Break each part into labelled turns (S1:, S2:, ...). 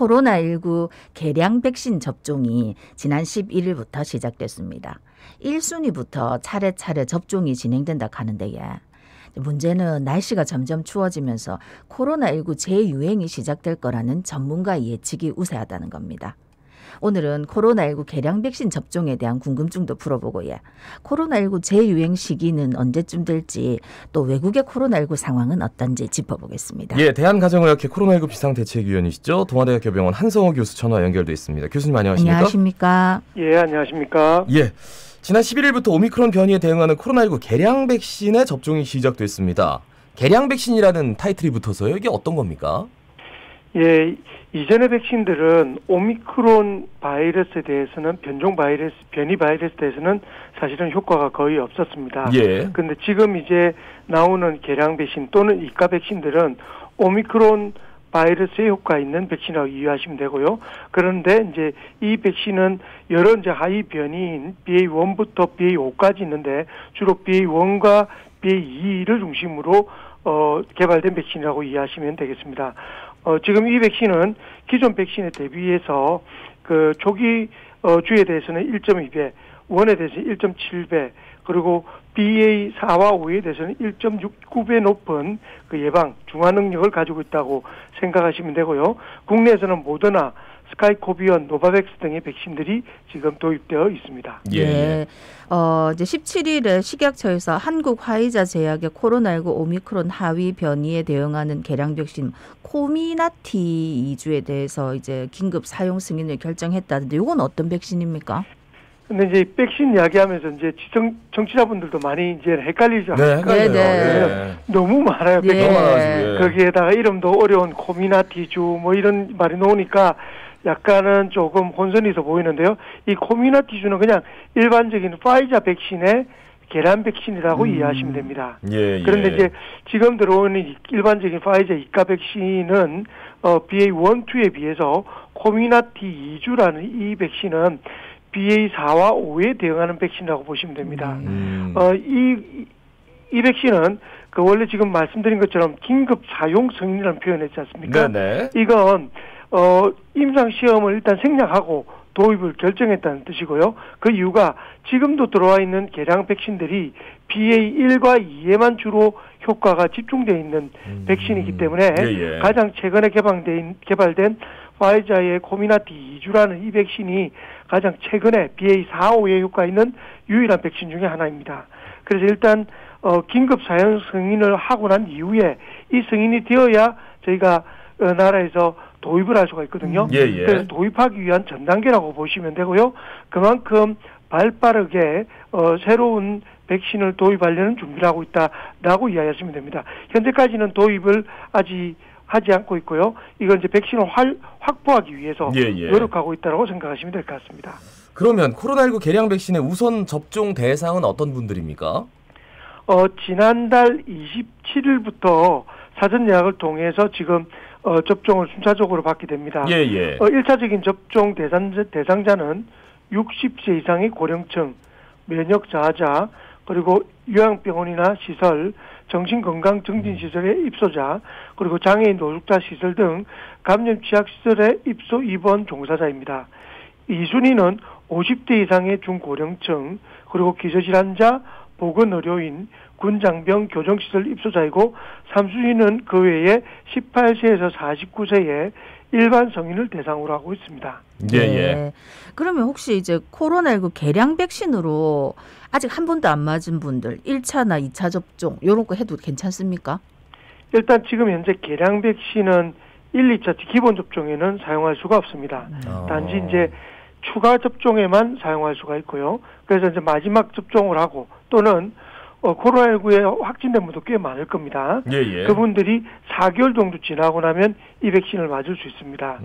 S1: 코로나19 개량 백신 접종이 지난 11일부터 시작됐습니다. 1순위부터 차례차례 접종이 진행된다 하는데 문제는 날씨가 점점 추워지면서 코로나19 재유행이 시작될 거라는 전문가 예측이 우세하다는 겁니다. 오늘은 코로나19 개량 백신 접종에 대한 궁금증도 풀어보고 코로나19 재유행 시기는 언제쯤 될지 또 외국의 코로나19 상황은 어떤지 짚어보겠습니다.
S2: 예, 대한가정의학회 코로나19 비상대책위원이시죠. 동아대학교병원 한성호 교수 전화 연결돼 있습니다. 교수님 안녕하십니까?
S1: 안녕하십니까?
S3: 예, 안녕하십니까?
S2: 예, 지난 11일부터 오미크론 변이에 대응하는 코로나19 개량 백신의 접종이 시작됐습니다. 개량 백신이라는 타이틀이 붙어서요. 이게 어떤 겁니까?
S3: 예, 이전의 백신들은 오미크론 바이러스에 대해서는 변이 바이러스에 대해서는 사실은 효과가 거의 없었습니다.
S2: 예.
S3: 근데 지금 이제 나오는 개량 백신 또는 이가 백신들은 오미크론 바이러스에 효과 있는 백신이라고 이해하시면 되고요. 그런데 이제 이 백신은 여러 이제 하위 변이인 BA1부터 BA5까지 있는데 주로 BA1과 BA2를 중심으로 개발된 백신이라고 이해하시면 되겠습니다. 지금 이 백신은 기존 백신에 대비해서 그 초기 주에 대해서는 1.2배, 원에 대해서 1.7배, 그리고 BA4와 5에 대해서는 1.69배 높은 그 예방, 중화 능력을 가지고 있다고 생각하시면 되고요. 국내에서는 모더나, 스카이코비언, 노바백스 등의 백신들이 지금 도입되어 있습니다.
S1: 예. 이제 17일에 식약처에서 한국 화이자 제약의 코로나19 오미크론 하위 변이에 대응하는 개량 백신 코미나티 2주에 대해서 이제 긴급 사용 승인을 결정했다는데 이건 어떤 백신입니까?
S3: 근데 이제 백신 이야기하면서 이제 정치자분들도 많이 이제 헷갈리죠.
S2: 네, 헷갈려요.
S3: 네. 너무 많아요. 백신.
S2: 너무 많아요.
S3: 거기에다가 이름도 어려운 코미나티주 뭐 이런 말이 나오니까 약간은 조금 혼선해서 보이는데요. 이 코미나티주는 그냥 일반적인 파이자 백신의 계란 백신이라고 이해하시면 됩니다.
S2: 예.
S3: 그런데 이제 지금 들어오는 일반적인 파이자 이가 백신은 BA1, 2에 비해서 코미나티 2주라는 이 백신은 BA4와 5에 대응하는 백신이라고 보시면 됩니다. 이 백신은 그 원래 지금 말씀드린 것처럼 긴급 사용 승인이라는 표현을 했지 않습니까?
S2: 네네.
S3: 이건 임상 시험을 일단 생략하고 도입을 결정했다는 뜻이고요. 그 이유가 지금도 들어와 있는 개량 백신들이 BA1과 2에만 주로 효과가 집중되어 있는 백신이기 때문에 가장 최근에 개발된 화이자의 코미나티 2주라는 이 백신이 가장 최근에 BA4, 5에 효과 있는 유일한 백신 중에 하나입니다. 그래서 일단 긴급 사용 승인을 하고 난 이후에 이 승인이 되어야 저희가 나라에서 도입을 할 수가 있거든요. 그래서 도입하기 위한 전 단계라고 보시면 되고요. 그만큼 발빠르게 새로운 백신을 도입하려는 준비를 하고 있다라고 이해하시면 됩니다. 현재까지는 도입을 아직 하지 않고 있고요. 이건 이제 백신을 확보하기 위해서 노력하고 있다고 생각하시면 될 것 같습니다.
S2: 그러면 코로나19 개량 백신의 우선 접종 대상은 어떤 분들입니까?
S3: 지난달 27일부터 사전 예약을 통해서 지금 접종을 순차적으로 받게 됩니다. 1차적인 접종 대상자는 60세 이상의 고령층, 면역 저하자, 그리고 요양병원이나 시설, 정신건강증진시설의 입소자, 그리고 장애인 노숙자 시설 등 감염 취약시설의 입소 입원 종사자입니다. 2순위는 50대 이상의 중고령층, 그리고 기저질환자, 보건의료인, 군장병 교정시설 입소자이고 3순위는 그 외에 18세에서 49세의 일반 성인을 대상으로 하고 있습니다.
S1: 그러면 혹시 이제 코로나19 개량 백신으로 아직 한 번도 안 맞은 분들 1차나 2차 접종 이런 거 해도 괜찮습니까?
S3: 일단 지금 현재 개량 백신은 1, 2차 기본 접종에는 사용할 수가 없습니다. 단지 이제 추가 접종에만 사용할 수가 있고요. 그래서 이제 마지막 접종을 하고 또는 코로나19에 확진된 분도 꽤 많을 겁니다. 그분들이 4개월 정도 지나고 나면 이 백신을 맞을 수 있습니다.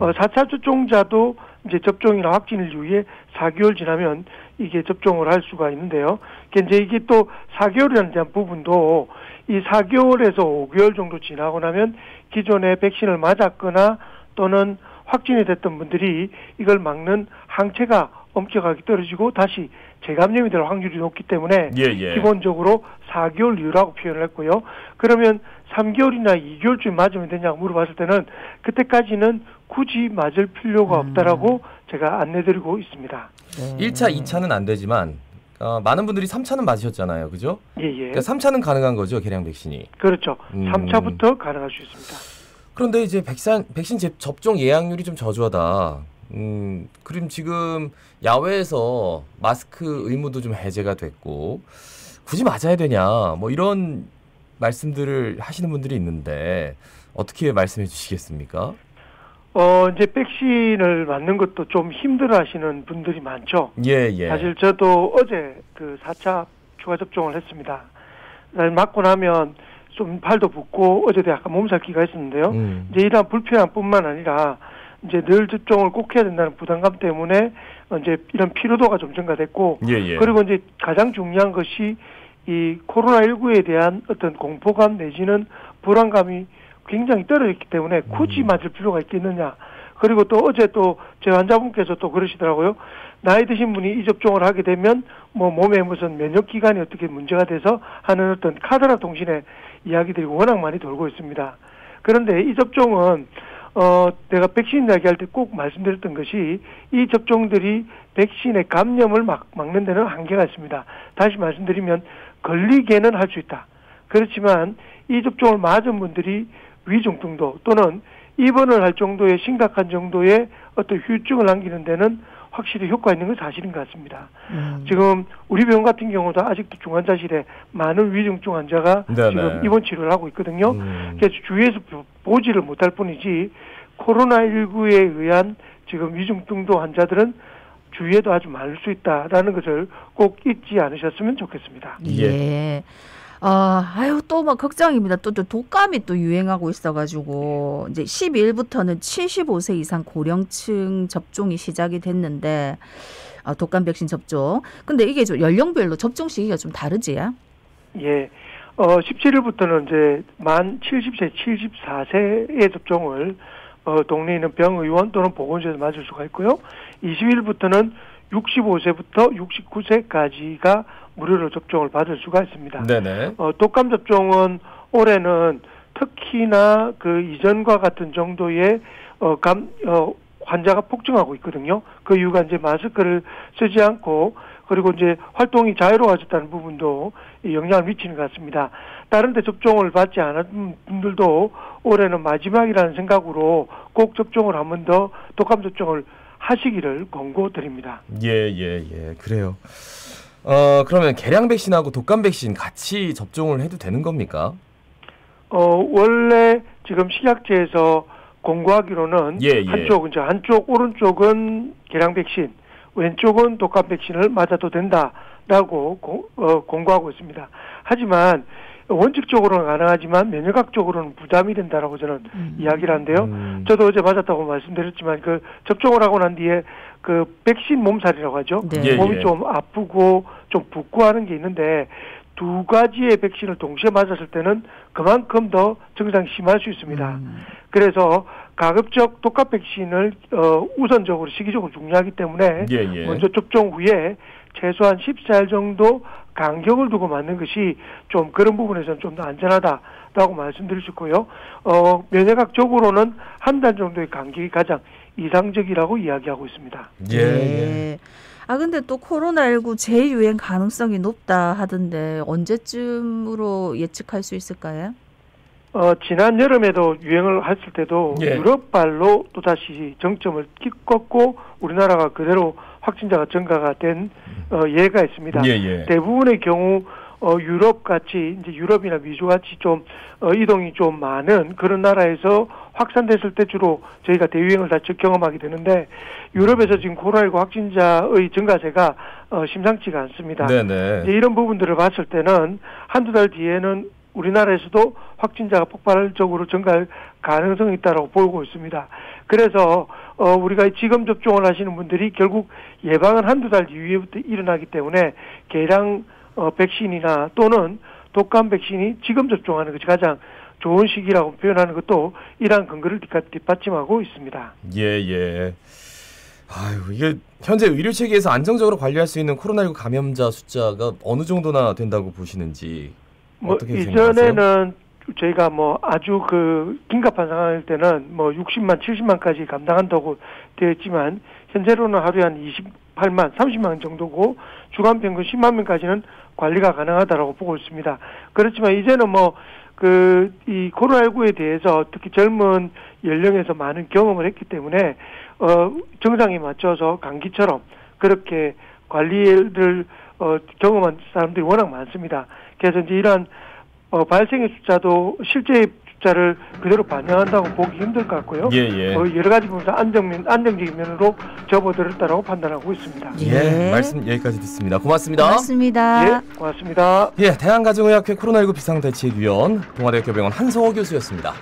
S3: 4차 접종자도 이제 접종이나 확진을 이후에 4개월 지나면 이게 접종을 할 수가 있는데요. 이제 이게 또 4개월이라는 대한 부분도 이 4개월에서 5개월 정도 지나고 나면 기존에 백신을 맞았거나 또는 확진이 됐던 분들이 이걸 막는 항체가 엄격하게 떨어지고 다시 재감염이 될 확률이 높기 때문에
S2: 예, 예.
S3: 기본적으로 4개월 이후라고 표현을 했고요. 그러면 3개월이나 2개월쯤 맞으면 되냐고 물어봤을 때는 그때까지는 굳이 맞을 필요가 없다라고 제가 안내드리고 있습니다.
S2: 1차, 2차는 안 되지만 많은 분들이 3차는 맞으셨잖아요. 그죠?
S3: 예, 예.
S2: 그러니까 3차는 가능한 거죠, 계량 백신이.
S3: 그렇죠. 3차부터 가능할 수 있습니다.
S2: 그런데 이제 백신 접종 예약률이 좀 저조하다. 그럼 지금 야외에서 마스크 의무도 좀 해제가 됐고 굳이 맞아야 되냐 뭐 이런 말씀들을 하시는 분들이 있는데 어떻게 말씀해 주시겠습니까?
S3: 이제 백신을 맞는 것도 좀 힘들어 하시는 분들이 많죠.
S2: 예, 예.
S3: 사실 저도 어제 그 4차 추가 접종을 했습니다. 맞고 나면 좀 팔도 붓고 어제도 약간 몸살기가 있었는데요. 이제 이러한 불편함뿐만 아니라 이제 늘 접종을 꼭 해야 된다는 부담감 때문에 이제 이런 피로도가 좀 증가됐고,
S2: 예, 예.
S3: 그리고 이제 가장 중요한 것이 이 코로나19에 대한 어떤 공포감 내지는 불안감이 굉장히 떨어졌기 때문에 굳이 맞을 필요가 있겠느냐. 그리고 또 어제 또 제 환자분께서 또 그러시더라고요. 나이 드신 분이 이 접종을 하게 되면 뭐 몸에 무슨 면역 기관이 어떻게 문제가 돼서 하는 어떤 카더라 통신의 이야기들이 워낙 많이 돌고 있습니다. 그런데 이 접종은 내가 백신 이야기할 때 꼭 말씀드렸던 것이 이 접종들이 백신의 감염을 막는 데는 한계가 있습니다. 다시 말씀드리면 걸리게는 할 수 있다. 그렇지만 이 접종을 맞은 분들이 위중증도 또는 입원을 할 정도의 심각한 정도의 어떤 후유증을 남기는 데는 확실히 효과 있는 건 사실인 것 같습니다. 지금 우리 병원 같은 경우도 아직도 중환자실에 많은 위중증 환자가
S2: 네네.
S3: 지금 입원 치료를 하고 있거든요. 그래서 주위에서 보지를 못할 뿐이지 코로나19에 의한 지금 위중증도 환자들은 주위에도 아주 많을 수 있다라는 것을 꼭 잊지 않으셨으면 좋겠습니다.
S1: 예. 또 막 걱정입니다. 또 독감이 또 유행하고 있어가지고 이제 12일부터는 75세 이상 고령층 접종이 시작이 됐는데 독감 백신 접종. 근데 이게 좀 연령별로 접종 시기가 좀 다르지?
S3: 예. 17일부터는 이제 만 70세, 74세의 접종을 동네에 있는 병의원 또는 보건소에서 맞을 수가 있고요. 20일부터는 65세부터 69세까지가 무료로 접종을 받을 수가 있습니다.
S2: 네네.
S3: 독감 접종은 올해는 특히나 그 이전과 같은 정도의 환자가 폭증하고 있거든요. 그 이유가 이제 마스크를 쓰지 않고 그리고 이제 활동이 자유로워졌다는 부분도 영향을 미치는 것 같습니다. 다른 데 접종을 받지 않은 분들도 올해는 마지막이라는 생각으로 꼭 접종을 한 번 더 독감 접종을 하시기를 권고드립니다.
S2: 예. 그래요. 그러면 계량 백신하고 독감 백신 같이 접종을 해도 되는 겁니까?
S3: 원래 지금 식약처에서 공고하기로는
S2: 예.
S3: 한쪽 오른쪽은 계량 백신, 왼쪽은 독감 백신을 맞아도 된다라고 공고하고 있습니다. 하지만 원칙적으로는 가능하지만 면역학적으로는 부담이 된다라고 저는 이야기를 하는데요. 저도 어제 맞았다고 말씀드렸지만 그 접종을 하고 난 뒤에 그 백신 몸살이라고 하죠.
S1: 네.
S3: 몸이 좀 아프고 좀 붓고 하는 게 있는데 두 가지의 백신을 동시에 맞았을 때는 그만큼 더 증상이 심할 수 있습니다. 그래서 가급적 독감 백신을 우선적으로 시기적으로 중요하기 때문에 먼저 접종 후에 최소한 14일 정도 간격을 두고 맞는 것이 좀 그런 부분에서는 좀 더 안전하다라고 말씀드릴 수 있고요. 면역학적으로는 한 달 정도의 간격이 가장 이상적이라고 이야기하고 있습니다.
S1: 예. 근데 또 코로나19 재유행 가능성이 높다 하던데 언제쯤으로 예측할 수 있을까요?
S3: 지난 여름에도 유행을 했을 때도 유럽발로 또다시 정점을 찍었고 우리나라가 그대로 확진자가 증가가 된 예가 있습니다. 대부분의 경우 유럽 같이 이제 유럽이나 미주 같이 좀 이동이 좀 많은 그런 나라에서 확산됐을 때 주로 저희가 대유행을 다 경험하게 되는데 유럽에서 지금 코로나19 확진자의 증가세가 심상치가 않습니다. 이제 이런 부분들을 봤을 때는 한두 달 뒤에는 우리나라에서도 확진자가 폭발적으로 증가할 가능성이 있다고 보고 있습니다. 그래서 우리가 지금 접종을 하시는 분들이 결국 예방은 한두 달 이후부터 일어나기 때문에 계량 백신이나 또는 독감 백신이 지금 접종하는 것이 가장 좋은 시기라고 표현하는 것도 이러한 근거를 뒷받침하고 있습니다.
S2: 예. 아유, 이게 현재 의료 체계에서 안정적으로 관리할 수 있는 코로나19 감염자 숫자가 어느 정도나 된다고 보시는지 어떻게 생각하세요?
S3: 이전에는 저희가 아주 긴급한 상황일 때는 60만, 70만까지 감당한다고 되어 있지만 현재로는 하루에 한 28만, 30만 정도고 주간 평균 10만 명까지는 관리가 가능하다라고 보고 있습니다. 그렇지만 이제는 이 코로나19에 대해서 특히 젊은 연령에서 많은 경험을 했기 때문에 정상에 맞춰서 감기처럼 그렇게 관리를 경험한 사람들이 워낙 많습니다. 그래서 이제 이러한 발생의 숫자도 실제 숫자를 그대로 반영한다고 보기 힘들 것 같고요.
S2: 예.
S3: 여러 가지 부분에서 안정적인 면으로 접어들었다라고 판단하고 있습니다.
S2: 예, 말씀 여기까지 듣습니다. 고맙습니다.
S1: 고맙습니다.
S3: 예, 고맙습니다.
S2: 예, 대한가정의학회 코로나19 비상대책위원 동아대학교병원 한성호 교수였습니다.